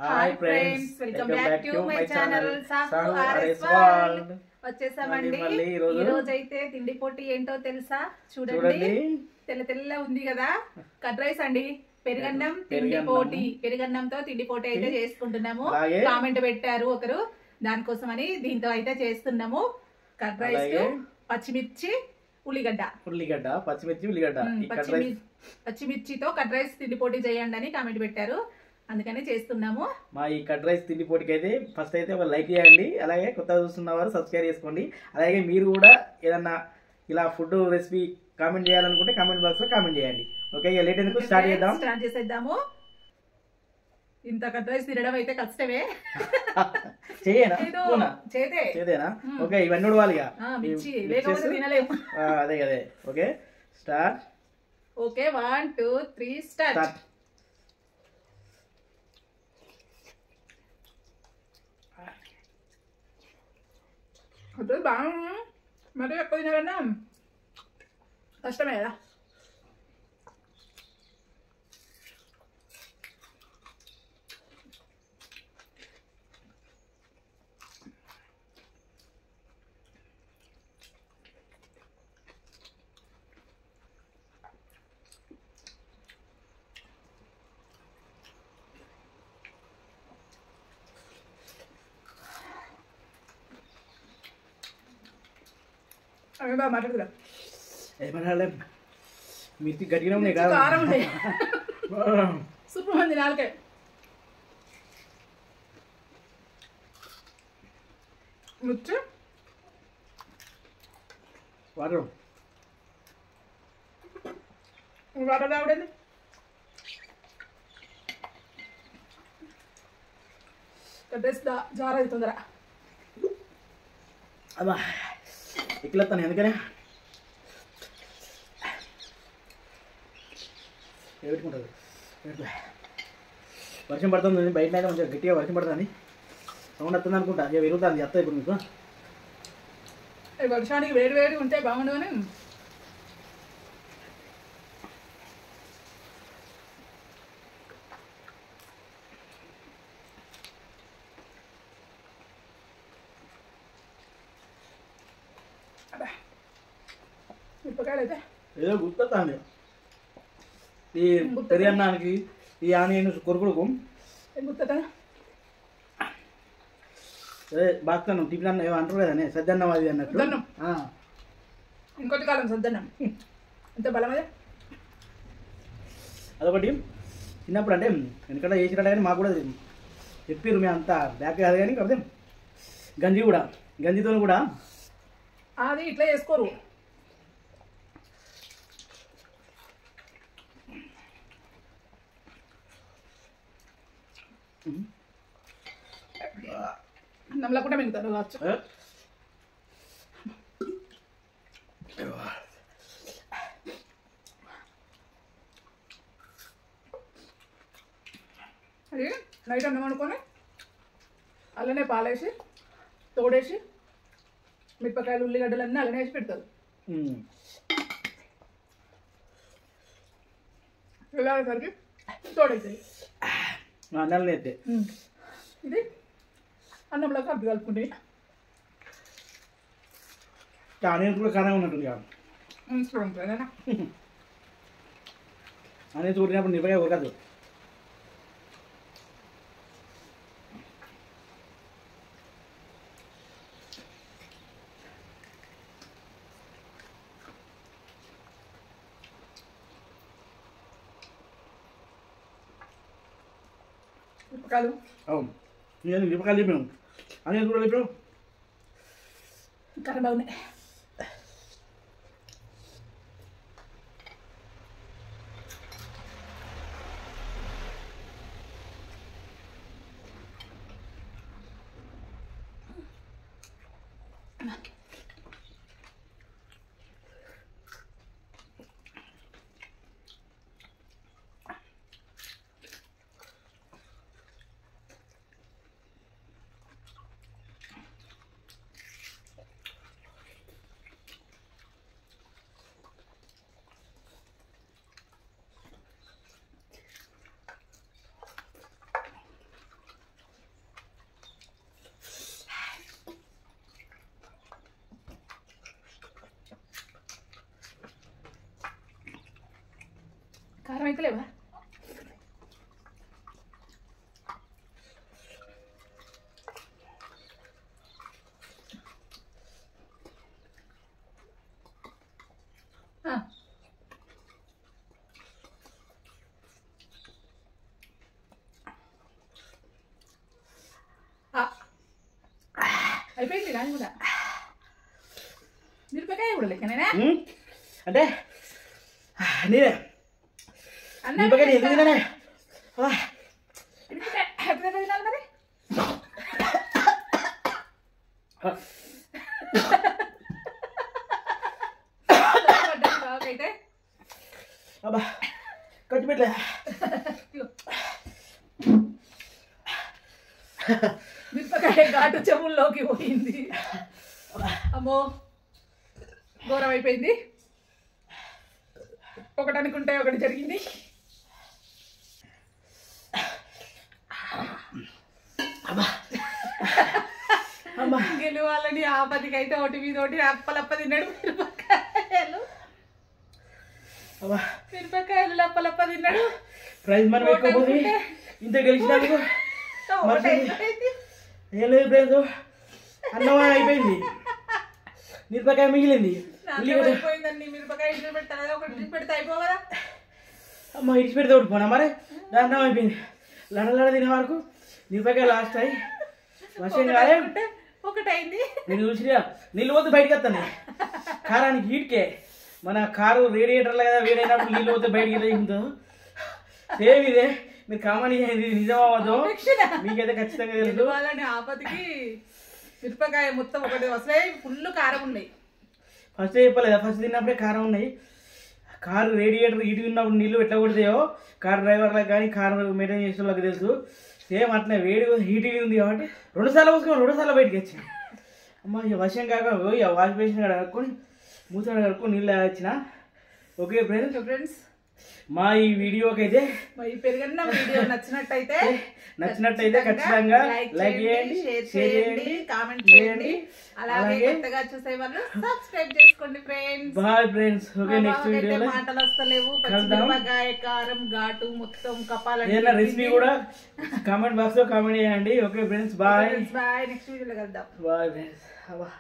Hi friends, welcome back to my channel Sahu RS world. వచ్చేసామండి. ఈ రోజు అయితే తిండి పోటీ ఏంటో తెలుసా? చూడండి, తెల్ల తెల్ల ఉంది కదా, కర్డ్ రైస్ అండి. పెరుగన్నం తిండి పోటీ, పెరుగన్నంతో తిండి పోటీ అయితే చేసుకుంటున్నాము. కామెంట్ పెట్టారు ఒకరు, దానికోసమని దీంతో అయితే చేస్తున్నాము. కర్డ్ రైస్, పచ్చిమిర్చి, ఉల్లిగడ్డ, పచ్చిమిర్చితో కర్డ్ రైస్ తిండి పోటీ చేయండి అని కామెంట్ పెట్టారు, అందుకనే చేస్తున్నాము. మా ఈ కర్డ్ రైస్ తిండి పోటీకి అయితే ఫస్ట్ అయితే ఒక లైక్ చేయండి, అలాగే కొత్తగా చూస్తున్న వారు సబ్స్క్రైబ్ చేసుకోండి. అలాగే మీరు కూడా ఏదన్నా ఇలా ఫుడ్ రెసిపీ కామెంట్ చేయాలనుకుంటే కామెంట్ బాక్స్ లో కామెంట్ చేయండి. ఓకే, లేట్ ఎందుకు స్టార్ట్ చేసేద్దాము. ఇంత కర్డ్ రైస్ తినడం అయితే కష్టమే. చేదేనా? ఓకే, ఇవన్నీ ఉడవాలిగా, తినలేము. అదే అదే. Okay, start. Okay, 1 2 3 start. అప్పుడు బాగా మరి ఎక్కువ తినాలన్నా కష్టమే కదా. మాట్లాడలే, మిర్చి గట్టిగా ఉన్నాయి కదా, సూపర్ మంది నాలుకే. మిర్చి వాటర్ వాటర్ రావడేది. డ్రెస్ జార అవుతుందరా అబ్బా, ఎక్కిలేస్తాను ఎందుకనే పెట్టుకుంటుంది. వర్షం పడుతుంది, బయట అయితే కొంచెం గట్టిగా వర్షం పడుతుంది, సౌండ్ వస్తుంది అనుకుంటా. ఇక పెరుగుతుంది, వస్తుంది ఇప్పుడు మీకు. వర్షానికి వేడి వేడి ఉంటే బాగుండు అని మిరపకాయలు అయితే ఏదో గుర్తుంది. ఈ పెరుగన్నానికి ఈ ఆనియన్ కొరుకుడుకు బాగుతాను. టిఫిన్ అన్న ఏమో అంటారు కదా, సజ్జన్నం అది అన్నట్టు. ఇంకోటి కాలం సజ్జన్నం ఎంత బలమదే. అదొకటి చిన్నప్పుడు అంటే ఎందుకంటే చేసినట్టు కానీ మాకు కూడా చెప్పారు, మేము అంతా బ్యాక్ కాదు కానీ. కాకపోతే గంజి కూడా, గంజితో కూడా అది ఇట్లా చేసుకోరు. నమ్మలకుండా మిగుతారు కావచ్చు. అది నైట్ అన్నం అనుకొని అలానే పాలేసి తోడేసి మిరపకాయలు ఉల్లిగడ్డలు అన్నీ అలానే వేసి పెడతారు. వెళ్ళేసరికి తోడైతుంది అన్నాలని అయితే. ఇది అన్నంలో కలిపి కలుపుకుంటే ఆనియన్స్ కూడా కారం ఉన్నట్టుంది కదా, ఆనియన్స్ ఉడికినప్పుడు నిప్పగా ఉడకదు. మిరపకాయలు అవును, నేను మిరపకాయలు చెప్పాను, ఆనియన్స్ కూడా చెప్పాను. కర్ర బాగున్నాయి. అయిపోయింది దాని కూడా మిరపకాయ కూడా లెక్కనేనా అంటే నేనే మిరపకాయ ఎందుకు తిన్నానే మరి అయితే అబ్బా ఖర్చు పెట్టలే మిరపకాయ ఘాటు చెవుల్లోకి పోయింది అమ్మో ఘోరం అయిపోయింది ఒకటి అనుకుంటే ఒకటి జరిగింది గెలవాలని ఆపదికి అయితే ఒకటి మీద ఒకటి అప్పలప్ప తిన్నాడు మిరపకాయలు అప్పలప్ప తిన్నాడు ప్రైజ్ మనం ఎక్కువ ఇంత గెలిచినందుకు ఏం లేదు ప్రైజ్ అన్నం అయిపోయింది మిరపకాయ మిగిలింది మిరపకాయ ఇడ్చి పెట్టాలి ఒకటి ఇడ్చి పెడితే అయిపోదా అమ్మ ఇడ్చి పెడితే ఒకటి పోనా మరి అన్నం అయిపోయింది లడలడ తినే వరకు మిరపకాయ లాస్ట్ అయ్యి వర్షం కాలే ఒకటి అయింది నేను చూసినా నీళ్ళు పోతే బయటకు వస్తాను కారానికి హీట్కే మన కారు రేడియేటర్లో కదా వేడైనప్పుడు నీళ్ళు పోతే బయటికి వెళ్ళిందో సేమ్ ఇదే మీరు కామన్ ఇది నిజమవ్వదు మీకైతే ఖచ్చితంగా తెలుసు వాళ్ళని ఆపదికి మిరపకాయ మొత్తం ఒకటి అసలే ఫుల్ కారం ఉన్నాయి ఫస్ట్ చెప్పలేదా ఫస్ట్ తిన్నప్పుడే కారం ఉన్నాయి కారు రేడియేటర్ ఇటు ఉన్నప్పుడు నీళ్ళు ఎట్లా కొడతాయో కారు డ్రైవర్లకు కానీ కారు మెయింటైన్ చేసే వాళ్ళకి తెలుసు సేమ్ అట్లా వేడి హీట్ ఉంది కాబట్టి 2 సార్లు పోసుకొని 2 సార్లు బయటకు వచ్చింది అమ్మ ఇక వర్షం కాక వాష్ బేసిన్ కాడ కడుక్కొని మూసాడ కడుక్కొని నీళ్ళు వచ్చిన ఓకే ఫ్రెండ్స్ మా ఈ వీడియోకి అయితే పెరుగన్న వీడియో నచ్చినట్టయితే ఖచ్చితంగా లైక్ చేయండి, షేర్ చేయండి, కామెంట్ చేయండి. అలాగే కొత్తగా చూసే వాళ్ళు సబ్స్క్రైబ్ చేసుకోండి friends. Bye friends. Okay next వీడియోలో మాటలు వస్తలేవు పచ్చిమిరపకాయ కారం ఘాటు మొత్తం కపాలంటే ఏదైనా రెసిపీ కూడా కామెంట్ బాక్స్ లో కామెంట్ చేయండి. Okay friends bye. Bye next వీడియోలో కలుద్దాం. Bye friends. అబ్బా